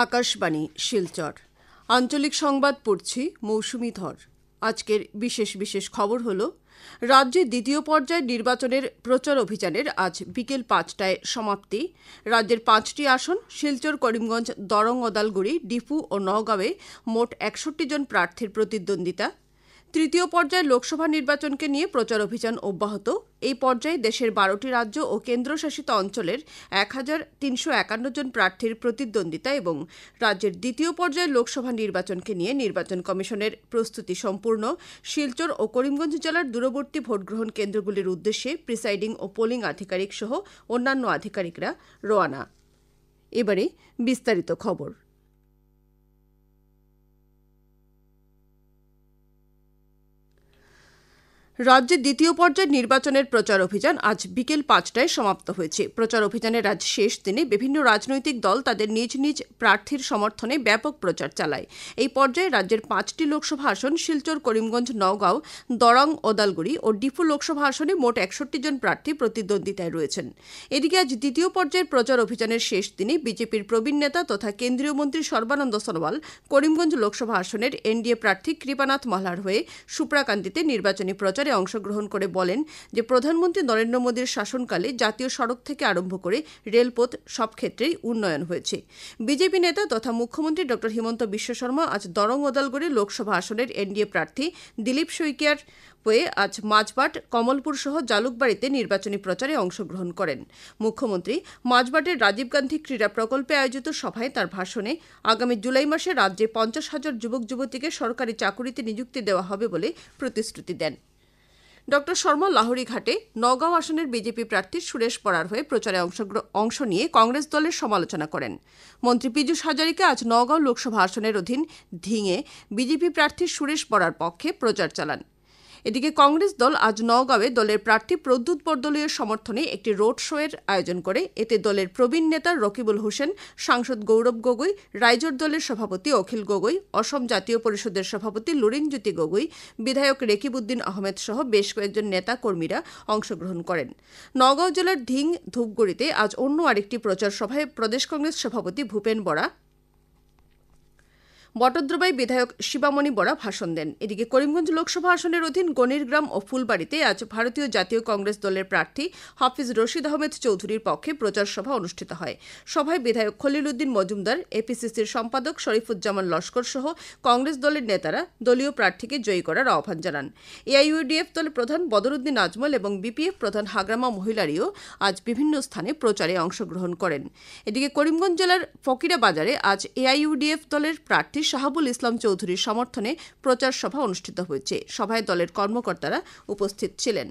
আকাশবাণী শিলচর আঞ্চলিক সংবাদ পড়ছি মৌসুমী ধর। আজকের বিশেষ খবর হলো রাজ্যে দ্বিতীয় পর্যায়ের নির্বাচনের প্রচার অভিযানের আজ বিকেল ৫টায় সমাপ্তি। রাজ্যের ৫টি আসন শিলচর, করিমগঞ্জ, দরং, ওদালগুড়ি, ডিফু ও নওগাঁয়ে মোট ৬১ জন প্রার্থীর প্রতিদ্বন্দ্বিতা। তৃতীয় পর্যায়ে লোকসভা নির্বাচনকে নিয়ে প্রচার অভিযান অব্যাহত। এই পর্যায়ে দেশের ১২টি রাজ্য ও কেন্দ্রশাসিত অঞ্চলের ১,৩৫১ জন প্রার্থীর প্রতিদ্বন্দ্বিতা এবং রাজ্যের দ্বিতীয় পর্যায়ে লোকসভা নির্বাচনকে নিয়ে নির্বাচন কমিশনের প্রস্তুতি সম্পূর্ণ। শিলচর ও করিমগঞ্জ জেলার দূরবর্তী ভোটগ্রহণ কেন্দ্রগুলির উদ্দেশ্যে প্রিসাইডিং ও পোলিং আধিকারিক সহ অন্যান্য আধিকারিকরা রওনা। এবারে বিস্তারিত খবর। রাজ্যে দ্বিতীয় পর্যায়ের নির্বাচনের প্রচার অভিযান আজ বিকেল ৫টায় সমাপ্ত হয়েছে। প্রচার অভিযানের আজ শেষ দিনে বিভিন্ন রাজনৈতিক দল তাদের নিজ নিজ প্রার্থীর সমর্থনে ব্যাপক প্রচার চালায়। এই পর্যায়ে রাজ্যের ৫টি লোকসভা আসন শিলচর, করিমগঞ্জ, নওগাঁও, দরং, ওদালগুড়ি ও ডিফু লোকসভা আসনে মোট ৬১ জন প্রার্থী প্রতিদ্বন্দ্বিতায় রয়েছেন। এদিকে আজ দ্বিতীয় পর্যায়ের প্রচার অভিযানের শেষ দিনে বিজেপির প্রবীণ নেতা তথা কেন্দ্রীয় মন্ত্রী সর্বানন্দ সোনোয়াল করিমগঞ্জ লোকসভা আসনের এনডিএ প্রার্থী কৃপানাথ মাল্লার হয়ে সুপ্রাকান্তিতে নির্বাচনী প্রচার অংশগ্রহণ করে বলেন যে প্রধানমন্ত্রী নরেন্দ্র মোদীর শাসনকালে জাতীয় সড়ক থেকে আরম্ভ করে রেলপথ সব ক্ষেত্রেই উন্নয়ন হয়েছে। বিজেপি নেতা তথা মুখ্যমন্ত্রী ড হিমন্ত বিশ্ব শর্মা আজ দরং, ওদালগুড়ি লোকসভা আসনের এনডিএ প্রার্থী দিলীপ শইকিয়ার হয়ে আজ মাঝবাট, কমলপুর সহ জালুকবাড়িতে নির্বাচনী প্রচারে অংশগ্রহণ করেন। মুখ্যমন্ত্রী মাঝবাটের রাজীব গান্ধী ক্রীড়া প্রকল্পে আয়োজিত সভায় তার ভাষণে আগামী জুলাই মাসে রাজ্যে ৫০,০০০ যুবক যুবতীকে সরকারি চাকুরিতে নিযুক্তি দেওয়া হবে বলে প্রতিশ্রুতি দেন। ড শর্মা লাহড়ীঘাটে নওগাঁও আসনের বিজেপি প্রার্থী সুরেশ বরার হয়ে প্রচারে অংশ নিয়ে কংগ্রেস দলের সমালোচনা করেন। মন্ত্রী পীযূষ হাজারিকা আজ নওগাঁও লোকসভা আসনের অধীন ধিঙে বিজেপি প্রার্থী সুরেশ বরার পক্ষে প্রচার চালান। এদিকে কংগ্রেস দল আজ নওগাঁয়ে দলের প্রার্থী প্রদ্যুৎ বরদলৈয়ের সমর্থনে একটি রোড শো এর আয়োজন করে। এতে দলের প্রবীণ নেতা রকিবুল হোসেন, সাংসদ গৌরব গগৈ, রাইজোর দলের সভাপতি অখিল গগৈ, অসম জাতীয় পরিষদের সভাপতি লুরিনজ্যোতি গগৈ, বিধায়ক রেকিবউদ্দিন আহমেদ সহ বেশ কয়েকজন নেতা কর্মীরা অংশগ্রহণ করেন। নওগাঁও জেলার ধিং ধূপগুড়িতে আজ অন্য আরেকটি প্রচার সভায় প্রদেশ কংগ্রেস সভাপতি ভূপেন বরা, বটদ্রবাই বিধায়ক শিবামণি বরা ভাষণ দেন। এদিকে করিমগঞ্জ লোকসভা আসনের অধীন গণিরগ্রাম ও ফুলবাড়িতে আজ ভারতীয় জাতীয় কংগ্রেস দলের প্রার্থী হাফিজ রশিদ আহমেদ চৌধুরীর পক্ষে প্রচার সভা অনুষ্ঠিত হয়। সভায় বিধায়ক খলিল উদ্দিন মজুমদার, এপিসিসির সম্পাদক শরীফুজ্জামান লস্কর সহ কংগ্রেস দলের নেতারা দলীয় প্রার্থীকে জয়ী করার আহ্বান জানান। এআইইউডিএফ দলের প্রধান বদরুদ্দিন আজমল এবং বিপিএফ প্রধান হাগ্রামা মহিলারিও আজ বিভিন্ন স্থানে প্রচারে অংশগ্রহণ করেন। এদিকে করিমগঞ্জ জেলার ফকিরা বাজারে আজ এআইইউডিএফ দলের প্রার্থী শাহাবুল ইসলাম চৌধুরীর সমর্থনে প্রচার সভা অনুষ্ঠিত হয়েছে। সভায় দলের কর্মকর্তারা উপস্থিত ছিলেন।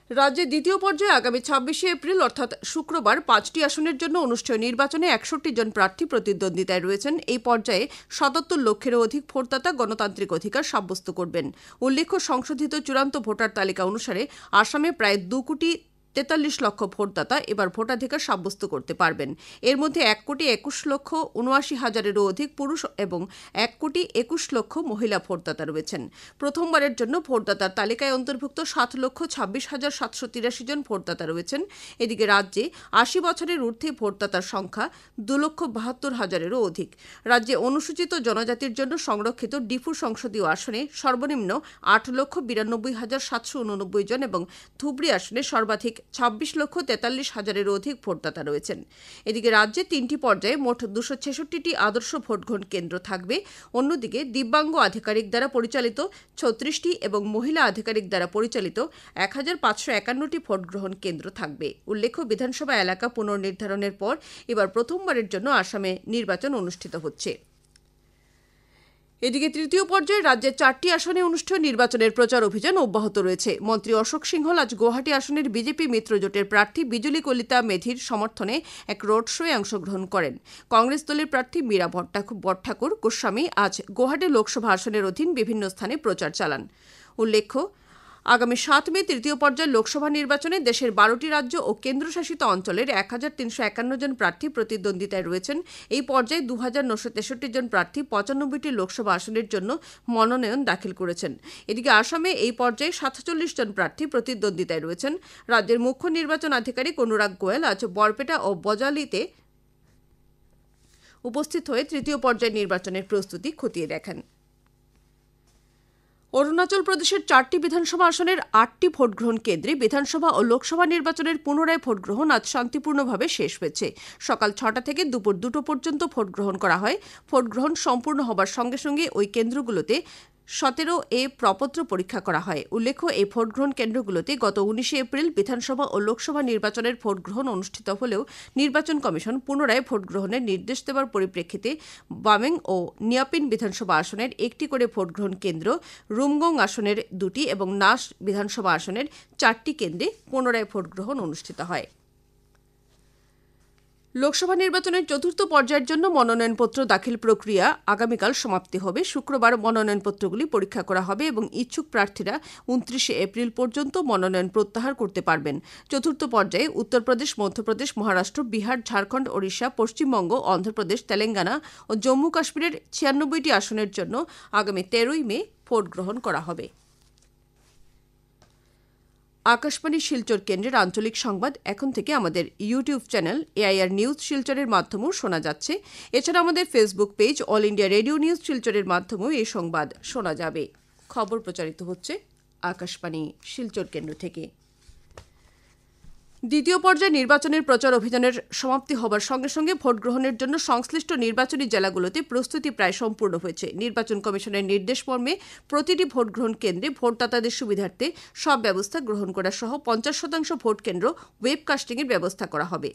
রাজ্যে দ্বিতীয় পর্যায়ে আগামী ২৬শে এপ্রিল অর্থাৎ শুক্রবার ৫টি আসনের জন্য অনুষ্ঠেয় নির্বাচনে ৬১ জন প্রার্থী প্রতিদ্বন্দ্বিতায় রয়েছেন। এই পর্যায়ে ৭৭ লক্ষেরও অধিক ভোটদাতা গণতান্ত্রিক অধিকার সাব্যস্ত করবেন। উল্লেখ্য, সংশোধিত চূড়ান্ত ভোটার তালিকা অনুসারে আসামে প্রায় ২,৪৩,০০,০০০ ভোটদাতা এবার ভোটাধিকার সাব্যস্ত করতে পারবেন। এর মধ্যে ১,২১,৭৯,০০০-এরও অধিক পুরুষ এবং ১,২১,০০,০০০ মহিলা ভোটদাতা রয়েছেন। প্রথমবারের জন্য ভোটদাতার তালিকায় অন্তর্ভুক্ত ৭,২৬,৭৮৩ জন ভোটদাতা রয়েছেন। এদিকে রাজ্যে ৮০ বছরের ঊর্ধ্বে ভোটদাতার সংখ্যা ২,৭২,০০০-এরও অধিক। রাজ্যে অনুসূচিত জনজাতির জন্য সংরক্ষিত ডিফু সংসদীয় আসনে সর্বনিম্ন ৮,৯২,৭৮৯ জন এবং ধুবড়ী আসনে সর্বাধিক ২৬,৪৩,০০০-এরও অধিক ভোটদাতা রয়েছেন। এদিকে রাজ্যে ৩টি পর্যায়ে মোট ২৬৬টি আদর্শ ভোটগ্রহণ কেন্দ্র থাকবে। অন্যদিকে দিব্যাঙ্গ আধিকারিক দ্বারা পরিচালিত ৩৬টি এবং মহিলা আধিকারিক দ্বারা পরিচালিত ১,৫৫১টি ভোটগ্রহণ কেন্দ্র থাকবে। উল্লেখ্য, বিধানসভা এলাকা পুনর্নির্ধারণের পর এবার প্রথমবারের জন্য আসামে নির্বাচন অনুষ্ঠিত হচ্ছে। এদিকে তৃতীয় পর্যায়ে রাজ্যের ৪টি আসনে অনুষ্ঠেয় নির্বাচনের প্রচার অভিযান অব্যাহত রয়েছে। মন্ত্রী অশোক সিংহল আজ গুয়াহাটি আসনের বিজেপি মিত্রজোটের প্রার্থী বিজুলি কলিতা মেধির সমর্থনে এক রোড শোয়ে অংশগ্রহণ করেন। কংগ্রেস দলের প্রার্থী মীরা ভট্টাকুর গোস্বামী আজ গুয়াহাটি লোকসভা আসনের অধীন বিভিন্ন স্থানে প্রচার চালান। উল্লেখ্য, আগামী 7 মে তৃতীয় পর্যায়ের লোকসভা নির্বাচনে দেশের 12টি রাজ্য ও কেন্দ্রশাসিত অঞ্চলের 1351 জন প্রার্থী প্রতিদ্বন্দ্বিতায় রয়েছেন। এই পর্যায়ে 2963 জন প্রার্থী 95টি লোকসভা আসনের জন্য মনোনয়ন দাখিল করেছেন। এদিকে আসামে এই পর্যায়ে 47 জন প্রার্থী প্রতিদ্বন্দ্বিতায় রয়েছেন। রাজ্যের মুখ্য নির্বাচন আধিকারিক অনুরাগ গোয়েল আজ বরপেটা ও বজালিতে উপস্থিত হয়ে তৃতীয় পর্যায়ের নির্বাচনের প্রস্তুতি খতিয়ে দেখেন। অরুণাচল প্রদেশের 4টি বিধানসভা আসনের 8টি ভোটগ্রহণ কেন্দ্রে বিধানসভা ও লোকসভা নির্বাচনের পুনরায় ভোটগ্রহণ আজ শান্তিপূর্ণভাবে শেষ হয়েছে। সকাল 6টা থেকে দুপুর 2টো পর্যন্ত ভোটগ্রহণ করা হয়। ভোটগ্রহণ সম্পূর্ণ হবার সঙ্গে সঙ্গে ওই কেন্দ্রগুলোতে 17A প্রপত্র পরীক্ষা করা হয়। উল্লেখ্য, এই ভোটগ্রহণ কেন্দ্রগুলোতে গত 19 এপ্রিল বিধানসভা ও লোকসভা নির্বাচনের ভোটগ্রহণ অনুষ্ঠিত হলেও নির্বাচন কমিশন পুনরায় ভোটগ্রহণের নির্দেশ দেওয়ার পরিপ্রেক্ষিতে বামেং ও নিয়াপিন বিধানসভা আসনের 1টি করে ভোটগ্রহণ কেন্দ্র, রুমগং আসনের 2টি এবং নাস বিধানসভা আসনের 4টি কেন্দ্রে পুনরায় ভোটগ্রহণ অনুষ্ঠিত হয়। লোকসভা নির্বাচনের চতুর্থ পর্যায়ের জন্য মনোনয়নপত্র দাখিল প্রক্রিয়া আগামীকাল সমাপ্তি হবে। শুক্রবার মনোনয়নপত্রগুলি পরীক্ষা করা হবে এবং ইচ্ছুক প্রার্থীরা 29 এপ্রিল পর্যন্ত মনোনয়ন প্রত্যাহার করতে পারবেন। চতুর্থ পর্যায়ে উত্তরপ্রদেশ, মধ্যপ্রদেশ, মহারাষ্ট্র, বিহার, ঝাড়খণ্ড, ওড়িশা, পশ্চিমবঙ্গ, অন্ধ্রপ্রদেশ, তেলেঙ্গানা ও জম্মু কাশ্মীরের 96টি আসনের জন্য আগামী 13 মে ভোট গ্রহণ করা হবে। আকাশবাণী শিলচর কেন্দ্রের আঞ্চলিক সংবাদ এখন থেকে আমাদের ইউটিউব চ্যানেল এআইআর নিউজ শিলচরের মাধ্যমেও শোনা যাচ্ছে। এছাড়া আমাদের Facebook page all India radio news শিলচরের মাধ্যমেও এই সংবাদ শোনা যাবে। খবর প্রচারিত হচ্ছে আকাশবাণী শিলচর কেন্দ্র থেকে। দ্বিতীয় পর্যায়ে নির্বাচনের প্রচার অভিযানের সমাপ্তি হবার সঙ্গে সঙ্গে ভোট গ্রহণের জন্য সংশ্লিষ্ট নির্বাচনী জেলাগুলোতে প্রস্তুতি প্রায় সম্পূর্ণ হয়েছে। নির্বাচন কমিশনের নির্দেশ মর্মে প্রতিটি ভোট গ্রহণ কেন্দ্রে ভোটদাতাদের সুবিধার্থে সব ব্যবস্থা গ্রহণ করা সহ 50% ভোট কেন্দ্র ওয়েবকাস্টিংয়ের ব্যবস্থা করা হবে।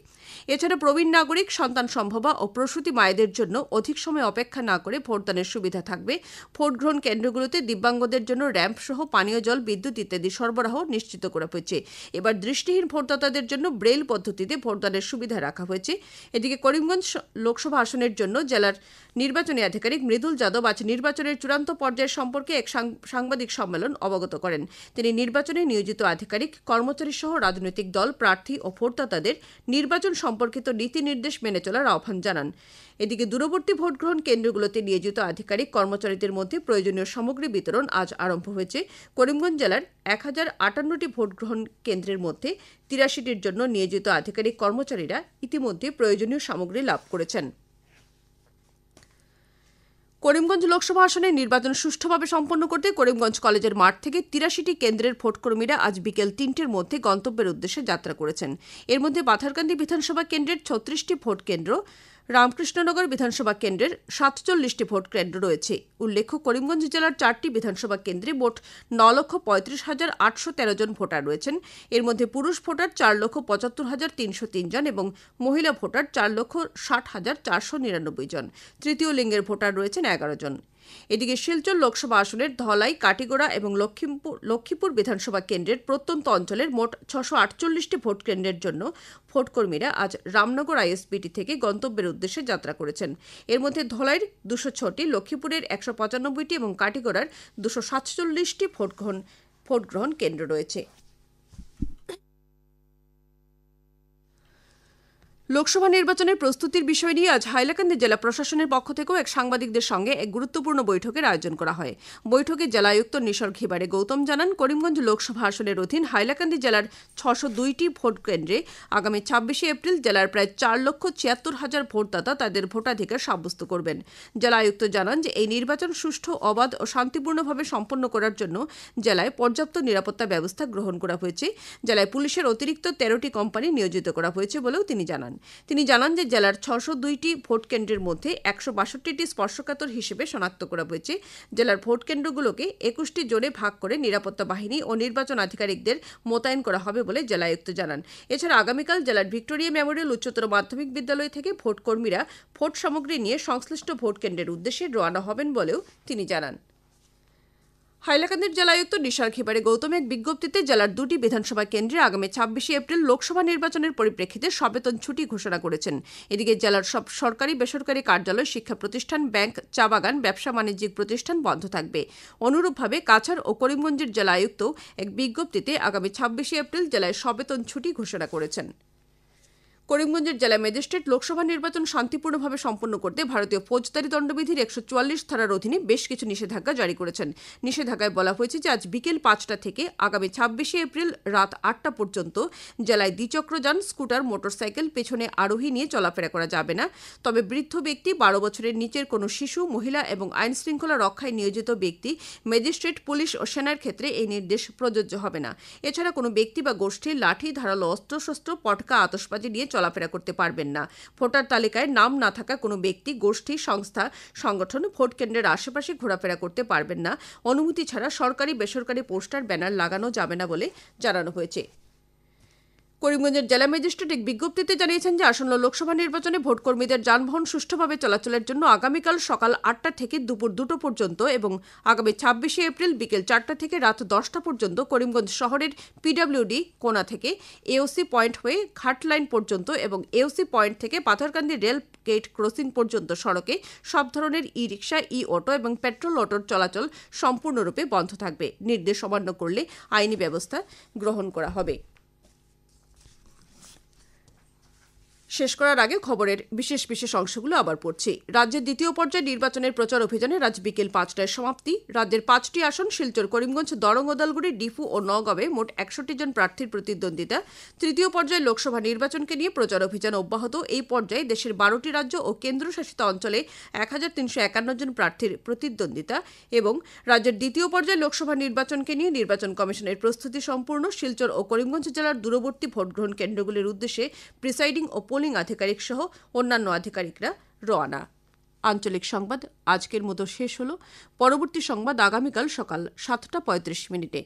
এছাড়া প্রবীণ নাগরিক, সন্তান সম্ভবা ও প্রসূতি মায়েদের জন্য অধিক সময় অপেক্ষা না করে ভোটদানের সুবিধা থাকবে। ভোট গ্রহণ কেন্দ্রগুলোতে দিব্যাঙ্গদের জন্য র্যাম্প সহ পানীয় জল, বিদ্যুৎ ইত্যাদি সরবরাহ নিশ্চিত করা হয়েছে। এবার দৃষ্টিহীন ভোটদাতাদের জন্য ব্রেইল পদ্ধতিতে ভোটদানের সুবিধা রাখা হয়েছে। এদিকে করিমগঞ্জ লোকসভা আসনের জন্য জেলার নির্বাচনী আধিকারিক মৃদুল যাদব আজ নির্বাচনের চূড়ান্ত পর্যায় সম্পর্কে এক সাংবাদিক সম্মেলন অবগত করেন। তিনি নির্বাচনে নিয়োজিত আধিকারিক, কর্মচারী সহ রাজনৈতিক দল, প্রার্থী ও ভোটদাতাদের নির্বাচন সম্পর্কিত নীতি নির্দেশ মেনে চলার আহ্বান জানান। এদিকে দূরবর্তী ভোটগ্রহণ কেন্দ্রগুলোতে নিয়োজিত আধিকারিক, কর্মচারীদের মধ্যে প্রয়োজনীয় সামগ্রী বিতরণ আজ আরম্ভ হয়েছে। করিমগঞ্জ জেলার 1058টি ভোটগ্রহণ কেন্দ্রের মধ্যে 83টির জন্য নিয়োজিত আধিকারিক, কর্মচারীরা ইতিমধ্যে প্রয়োজনীয় সামগ্রী লাভ করেছেন। করিমগঞ্জ লোকসভা আসনে নির্বাচন সুষ্ঠুভাবে সম্পন্ন করতে করিমগঞ্জ কলেজের মাঠ থেকে 83টি কেন্দ্রের ভোটকর্মীরা আজ বিকেল 3টের মধ্যে গন্তব্যের উদ্দেশ্যে যাত্রা করেছেন। এর মধ্যে পাথারকান্দি বিধানসভা কেন্দ্রের 36টি ভোট কেন্দ্র, রামকৃষ্ণনগর বিধানসভা কেন্দ্রের 47টি ভোট কেন্দ্র রয়েছে। উল্লেখ্য, করিমগঞ্জ জেলার 4টি বিধানসভা কেন্দ্রে মোট 9,35,813 জন ভোটার রয়েছেন। এর মধ্যে পুরুষ ভোটার 4,75,303 জন এবং মহিলা ভোটার 4,60,499 জন। তৃতীয় লিঙ্গের ভোটার রয়েছেন 11 জন। এদিকে শিলচর লোকসভা আসনের ধলাই, কাটিগড়া এবং লক্ষ্মীপুর বিধানসভা কেন্দ্রের প্রত্যন্ত অঞ্চলের মোট 648টি ভোট কেন্দ্রের জন্য ভোটকর্মীরা আজ রামনগর আইএসবিটি থেকে গন্তব্যের উদ্দেশ্যে যাত্রা করেছেন। এর মধ্যে ধলাইয়ের 206টি, লক্ষ্মীপুরের 195টি এবং কাটিগড়ার 247টি ভোটগ্রহণ কেন্দ্র রয়েছে। লোকসভা নির্বাচনের প্রস্তুতির বিষয় নিয়ে আজ হাইলাকান্দি জেলা প্রশাসনের পক্ষ থেকেও এক সাংবাদিকদের সঙ্গে এক গুরুত্বপূর্ণ বৈঠকের আয়োজন করা হয়। বৈঠকে জেলা আয়ুক্ত নিসর্গ হিবারে গৌতম জানান, করিমগঞ্জ লোকসভা আসনের অধীন হাইলাকান্দি জেলার 602টি ভোট কেন্দ্রে আগামী 26 এপ্রিল জেলার প্রায় 4,76,000 ভোটদাতা তাদের ভোটাধিকার সাব্যস্ত করবেন। জেলা আয়ুক্ত জানান যে এই নির্বাচন সুষ্ঠু, অবাধ ও শান্তিপূর্ণভাবে সম্পন্ন করার জন্য জেলায় পর্যাপ্ত নিরাপত্তা ব্যবস্থা গ্রহণ করা হয়েছে। জেলায় পুলিশের অতিরিক্ত 13টি কোম্পানি নিয়োজিত করা হয়েছে বলেও তিনি জানান। তিনি জানান যে জেলার 602টি ভোট কেন্দ্রের মধ্যে 162টি স্পর্শকাতর হিসেবে শনাক্ত করা হয়েছে। জেলার ভোট কেন্দ্রগুলোকে 21টি জোনে ভাগ করে নিরাপত্তা বাহিনী ও নির্বাচন আধিকারিকদের মোতায়েন করা হবে বলে জেলা আয়ুক্ত জানান। এছাড়া আগামীকাল জেলার ভিক্টোরিয়া মেমোরিয়াল উচ্চতর মাধ্যমিক বিদ্যালয় থেকে ভোটকর্মীরা ভোট সামগ্রী নিয়ে সংশ্লিষ্ট ভোট কেন্দ্রের উদ্দেশ্যে রওনা হবেন বলেও তিনি জানান। হাইলাকান্দির জেলায়ুক্ত নিশার খিবারে গৌতম এক বিজ্ঞপ্তিতে জেলার 2টি বিধানসভা কেন্দ্রে আগামী 26 এপ্রিল লোকসভা নির্বাচনের পরিপ্রেক্ষিতে সবেতন ছুটি ঘোষণা করেছেন। এদিকে জেলার সব সরকারি বেসরকারি কার্যালয়, শিক্ষা প্রতিষ্ঠান, ব্যাংক, চা বাগান, ব্যবসা বাণিজ্যিক প্রতিষ্ঠান বন্ধ থাকবে। অনুরূপভাবে কাছাড় ও করিমগঞ্জের জেলায়ুক্ত এক বিজ্ঞপ্তিতে আগামী 26 এপ্রিল জেলায় সবেতন ছুটি ঘোষণা করেছেন। করিমগঞ্জের জেলা ম্যাজিস্ট্রেট লোকসভা নির্বাচন শান্তিপূর্ণভাবে সম্পন্ন করতে ভারতীয় ফৌজদারি দণ্ডবিধির 144 ধারার অধীনে বেশ কিছু নিষেধাজ্ঞা জারি করেছেন। নিষেধাজ্ঞায় বলা হয়েছে যে আজ বিকেল 5টা থেকে আগামী 26 এপ্রিল রাত 8টা পর্যন্ত জেলায় দ্বিচক্রযান, স্কুটার, মোটরসাইকেল পেছনে আরোহী নিয়ে চলাফেরা করা যাবে না। তবে বৃদ্ধ ব্যক্তি, 12 বছরের নিচের কোনো শিশু, মহিলা এবং আইন শৃঙ্খলা রক্ষায় নিয়োজিত ব্যক্তি, ম্যাজিস্ট্রেট, পুলিশ ও সেনার ক্ষেত্রে এই নির্দেশ প্রযোজ্য হবে না। এছাড়া কোনো ব্যক্তি বা গোষ্ঠী লাঠি, ধারালো অস্ত্রশস্ত্র, পটকা, আতশবাজি নিয়ে চলাফেরা করতে পারবেন না। ভোটার তালিকায় নাম না থাকা কোনো ব্যক্তি, গোষ্ঠী, সংস্থা, সংগঠন ভোট কেন্দ্রের আশেপাশে ঘোরাফেরা করতে পারবেন না। অনুমতি ছাড়া সরকারি বেসরকারি পোস্টার, ব্যানার লাগানো যাবে না বলে জানানো হয়েছে। করিমগঞ্জের জেলা ম্যাজিস্ট্রেট এক বিজ্ঞপ্তিতে জানিয়েছেন যে আসন্ন লোকসভা নির্বাচনে ভোটকর্মীদের যানবাহন সুষ্ঠুভাবে চলাচলের জন্য আগামীকাল সকাল 8টা থেকে দুপুর 2টো পর্যন্ত এবং আগামী 26 এপ্রিল বিকেল 4টা থেকে রাত 10টা পর্যন্ত করিমগঞ্জ শহরের পিডব্লিউডি কোণা থেকে এওসি পয়েন্ট হয়ে ঘাট লাইন পর্যন্ত এবং এওসি পয়েন্ট থেকে পাথরকান্দি রেল গেট ক্রসিং পর্যন্ত সড়কে সব ধরনের ই রিক্সা, ই অটো এবং পেট্রোল অটোর চলাচল সম্পূর্ণরূপে বন্ধ থাকবে। নির্দেশ অমান্য করলে আইনি ব্যবস্থা গ্রহণ করা হবে। শেষ করার আগে খবরের বিশেষ অংশগুলো আবার পড়ছি। রাজ্যের দ্বিতীয় পর্যায়ে নির্বাচনের প্রচার অভিযানে আজ বিকেল 5টায় সমাপ্তি। রাজ্যের 5টি আসন শিলচর, করিমগঞ্জ, দরং, ওদালগুড়ি, ডিফু ও নওগাঁয়ে মোট 61 জন প্রার্থীর প্রতিদ্বন্দ্বিতা। তৃতীয় পর্যায়ে লোকসভা নির্বাচনকে নিয়ে প্রচার অভিযান অব্যাহত। এই পর্যায়ে দেশের 12টি রাজ্য ও কেন্দ্রশাসিত অঞ্চলে 1351 জন প্রার্থীর প্রতিদ্বন্দ্বিতা। এবং রাজ্যের দ্বিতীয় পর্যায়ে লোকসভা নির্বাচনকে নিয়ে নির্বাচন কমিশনের প্রস্তুতি সম্পূর্ণ। শিলচর ও করিমগঞ্জ জেলার দূরবর্তী ভোটগ্রহণ কেন্দ্রগুলির উদ্দেশ্যে প্রিসাইডিং ও পোলিং আধিকারিক সহ অন্যান্য আধিকারিকরা রওনা। আঞ্চলিক সংবাদ আজকের মতো শেষ হলো। পরবর্তী সংবাদ আগামীকাল সকাল 7টা 35 মিনিটে।